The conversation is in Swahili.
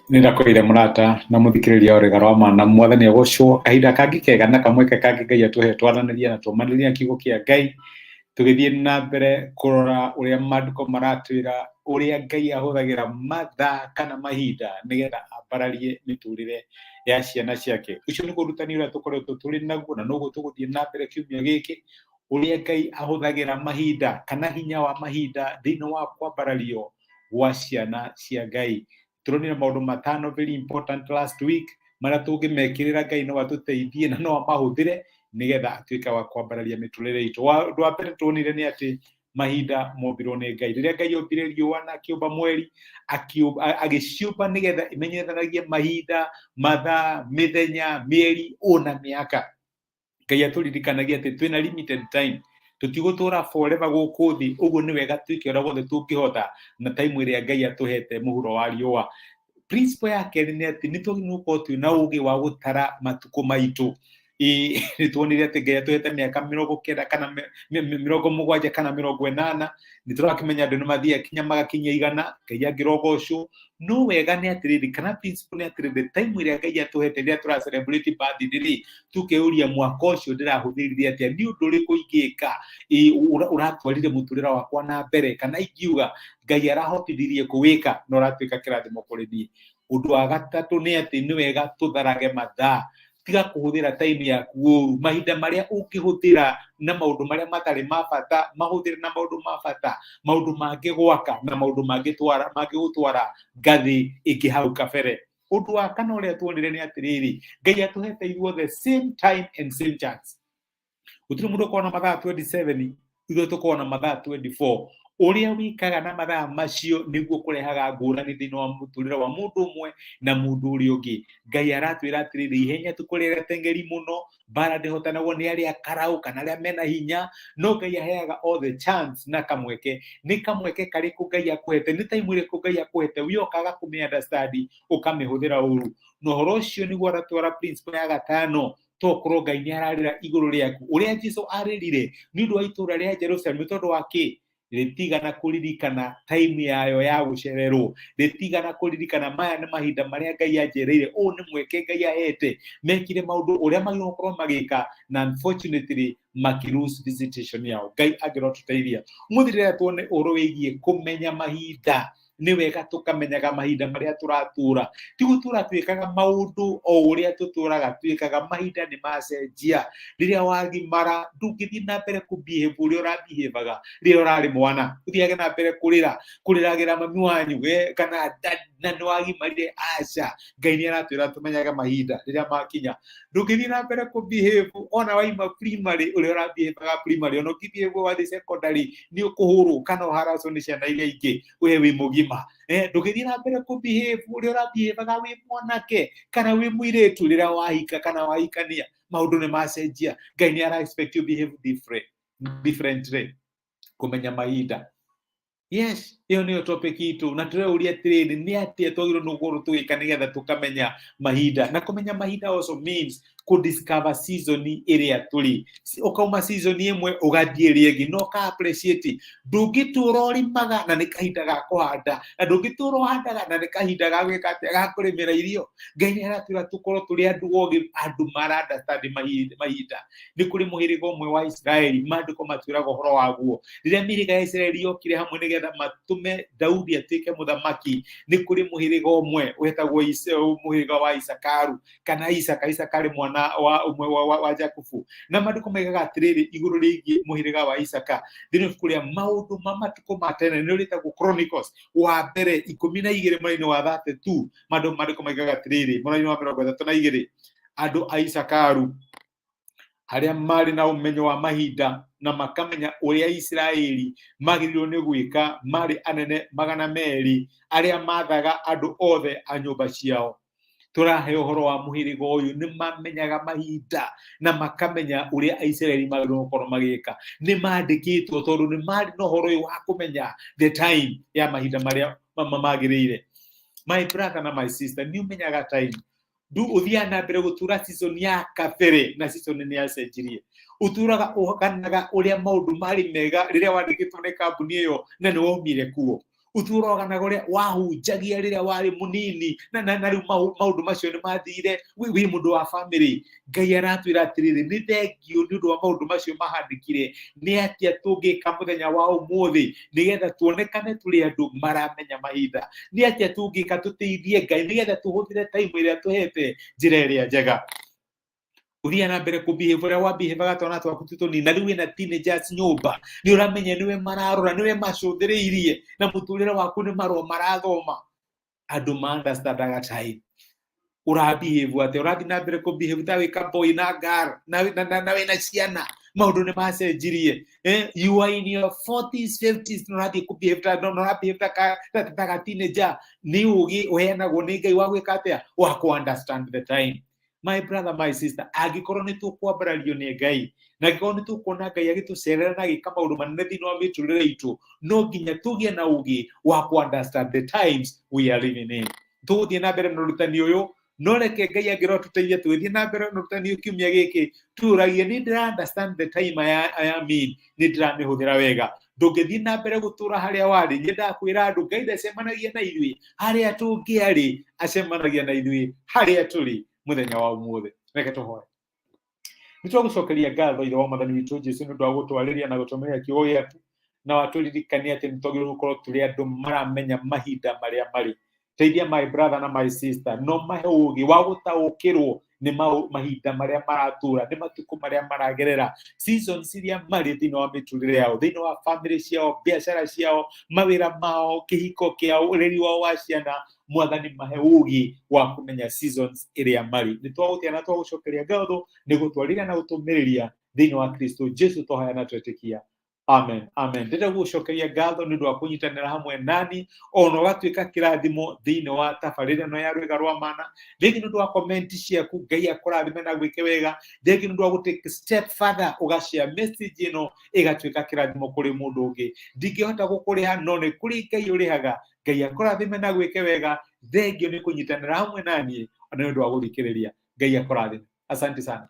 Nirakwire murata na muthikiriria urigaroma na mwathani agocwo kahinda kangi kega na kamweke kangi Ngai atuhe twaranaria na tumanĩrĩria kiugo kia Ngai tugithie na mbere kurora uria maandiko maratwira uria Ngai ahuthagira mathaa kana mahinda nigetha ambararie miturire ya ciana ciake. Ucio ni kurutani uria tukoretwo turi naguo na noguo tuguthie na mbere kiumia giki, uria Ngai ahuthagira mahinda kana hinya wa mahinda thiini wa kwambarario gwa ciana cia Ngai. Turonire maundu matano very important last week maria tungimekirira Ngai no atuteithie na no amahuthire nigetha atuike wa kwambararia miturire itu. Undu wa mbere tuonire ni ati mahinda mombirwo ni Ngai. Riria Ngai ombire riũa na akiumba mweri agiciumba nigetha imenyithanagie mahinda, mathaa, mithenya, mieri ona miaka. Ngai aturirikanagia ati twina limited time, tutigutura forever guku thi, uguo ni wega twike uria guothe tungihota na time iria Ngai atuhete muhuro wa riũa. Principle ya keri ni ati ni tugigukorwo twina ugi wa gutara matuko maitu. Ni tuonire ati Ngai atuhete miaka 90 kana 70 kana 80, ni turakimenya andu ni mathia kinya magakinyia 100, Ngai angirogocwo. No wega ni atiriri kana principle ni atiriri time iria Ngai atuhete ria tura celebrate birthday tukeuria mwaka ucio ndirahuthiririe atia ni undu uriku ingika uratwarire muturira wakwa na mbere kana ingiuga Ngai arahotithirie kuwika no ratuika kirathimo kuri ni. Undu wa gatatu ni ati ni wega tutharage mathaa, tiga kuhuthira time yaku uru. Mahinda maria ungihuthira na maundu maria matari ma bata mahuthire na maundu ma bata, maundu mangi gwaka na maundu mangi gutwara ngathi ingi hau kabere. Undu wa kana uria tuonire ni atiriri, Ngai atuhete ithuothe same time and same chance. Gutiri mundu ukona mathaa 27 ithuĩ tukona mathaa 24. Uria wikaga na mathaa macio niguo kurehaga ngũrani thiini wa muturire wa mundu umwe na mundu uria ungi. Ngai aratwira atiriri ihenya tukurire tengeri muno, bara ndihotanagwo ni aria karau kana aria mena hinya, no Ngai aheaga all the chance na kamweke. Ni kamweke kariku Ngai akuhete, ni time iriku Ngai akuhete, wi okaga kumiunderstand ukamihuthira uru. No horo ucio niguo aratwara principle ya gatano, tokorwo Ngai ni ararira iguru riaku uria Jesu aririre ni undu wa itura ria Jerusalem tondu wa ki ritigana kuririkana time yayo ya gucererwo, ritigana kuririkana maya ni mahinda maria Ngai anjereire. O ni mweke Ngai ahete mekire maundu uria magirwo gukorwo magika na unfortunately makiruse visitation yao. Ngai agirotuteithia muthirira tuone uru wigie kumenya mahinda. Ni wega tukamenyaga mahinda maria turatura, tigutura twikaga maundu o uria tuturaga twikaga mahinda ni macenjia. Riria wagimara ndungithii na mbere kubehave uria urabehavaga riria urari mwana, uthiage na mbere kuriragira mami wanyu kana na ni wagimarire. Aca, Ngai ni aratwira tumenyaga mahinda riria makinya. Ndungithii na mbere kubehave ona waima primary uria urabehavaga primary, ona ukibehave wathi secondary ni ukuhurwo kana uharasswo ni ciana iria ingi we wi mugima. Ndugithii na mbere kubehave uria urabehavaga wi mwanake kana wi muiritu riria wahika kana wahikania. Maundu ni macenjia. Ngai ni ara expect you behave differently. Kumenya mahinda. Yes, hiyo niyo topic itu na tureuria atiriri ni atia twagirwo ni gukorwo tugika nigetha tukamenya mahinda. Na kumenya mahinda also means kudiscover season iria turi. Ukauma season imwe ugathie ringi no ka appreciate. Ndungitura urimaga na ni kahinda ga kuhanda, na ndungitura uhandaga na ni kahinda ga gwika atia ga kurimira irio. Ngai ni aratwira tukorwo turi andu ogi, andu mara understand mahinda. Ni kuri muhiriga umwe wa Israeli maandiko matwiraga uhoro waguo. Riria mihiriga ya Israeli yokire hamwe nigetha matume Daudi atuike muthamaki, ni kuri muhiriga umwe wetagwo muhiriga wa Isakaru kana Isakari mwana wa umwe wa Jakubu. Na maandiko maigaga atiriri iguru rigie muhiriga wa Isaka thini kuria maundu mamatuko matene ni ritagwo Chronicles wa mbere 12 mweri wa 32. Maandiko maigaga atiriri mweri wa 32 andu a Isakaru aria mari na umenyo wa mahinda na makamenya uria Israeli magirirwo ni gwika mari anene 200 aria mathaga andu othe a nyumba ciao. Turahe uhoro wa muhiriga uyu ni mamenyaga mahinda na makamenya uria Israeli magirirwo gukorwo magika. Ni mandikitwo tondu ni mari no horo uyu wa kumenya the time ya mahinda maria magirire. My brother na my sister, ni umenyaga time du uthia na mbere gutura season ya kabere na season ni yacenjirie. Uturaga uhakanaga uria maundu mari mega riria wandikitwo ni kambuni iyo na ni waumire kuo. uturoga gore wahunjagia riria wari munini na riu maundu macio ni mathire wi mundu wa family. Ngai aratwira atiriri ni thengio ni undu wa maundu macio mahandikire ni atia tungika muthenya wa umuthi nigetha tuonekane tuli andu maramenya mahinda, ni atia tungika tuteithie Ngai nigetha tuhuthire time iria tuhete njira iria njega. Uthia na mbere kubehave uria wabehavaga twana twaku tutuni na riu ina teenagers nyumba ni uramenya niwe mararora niwe macuthiriirie na muturire waku ni marwa marathoma. Andu ma understandaga time urabehave ate urathi na mbere kubehave ta wika boy na girl na wina ciana maundu ni macenjirie. You are in your 40s 50s urathi kubehave ta no urabehave ta teenager ni ugi uhenagwo ni Ngai wa gwika atia wa ku understand the time. My brother, my sister, agikorwo ni tukwambarario ni Ngai na gikorwo ni tukuona Ngai agitucerera na gika maundu manene thini wa miturire itu, no nginya tugie na ugi wa ku understand the times we are living in. Tuthie na mbere na rutani uyu no reke Ngai agirwo tuteithie tuthie na mbere na rutani kiumia giki turagie ni ndira understand the time I am in, ni ndiramihũthĩra wega. Ndũngĩthiĩ na mbere gũtũra harĩa warĩ. Nyendakwĩra andũ Ngai ndacemanagia na ithuĩ harĩa tũngĩarĩ, acemanagia na ithuĩ harĩa tũrĩ muthenya wa umuthi. Reke tuhoe. Nitwagucokeria ngatho ithe wa Mwathani witũ Jesu nĩ ũndũ wa gũtwarĩria na gũtũmĩra kiugo gĩaku na watũririkania atĩ nĩtwagĩrĩirwo gũkorwo tũrĩ andũ maramenya mahinda marĩa marĩ. Teithia my brother na my sister, no mahe ũũgĩ wa gũtaũkĩrwo nĩ mahinda marĩa maratura, nĩ matukũ marĩa maragerera, seasons iria marĩ thĩinĩ wa mĩtũrĩre yao, thĩinĩ wa family ciao, biacara ciao, mawĩra mao, kĩhiko kĩao, ũreri wao wa ciana. Mwathani mahe ũũgĩ wa kũmenya seasons iria marĩ. Nĩtwagũtia na twagũcokeria ngatho nĩ gũtwarĩria na gũtũmĩrĩria thĩinĩ wa Kristo Jesu tũhoya na twetĩkia. Amen. Amen. Ndĩrenda gũcokeria ngatho nĩ ũndũ wa kũnyitanĩra hamwe nani ona ũgatuĩka kĩrathimo thĩinĩ wa tabarĩra ĩno ya rwĩga rwa mana. Rĩngĩ nĩ ũndũ wa comment ciaku, Ngai akũrathime na gwĩke wega. Rĩngĩ nĩ ũndũ wa gũtake step further ũgashare message ĩno ĩgatuĩka kĩrathimo kũrĩ mũndũ ũngĩ. Ndingĩhota gũkũrĩha no nĩ kũrĩ Ngai ũrĩhaga. Ngai akũrathime na gwĩke wega. Thengio nĩ kũnyitanĩra hamwe naniĩ ona nĩ ũndũ wa gũthikĩrĩria. Ngai akũrathime. Asante sana.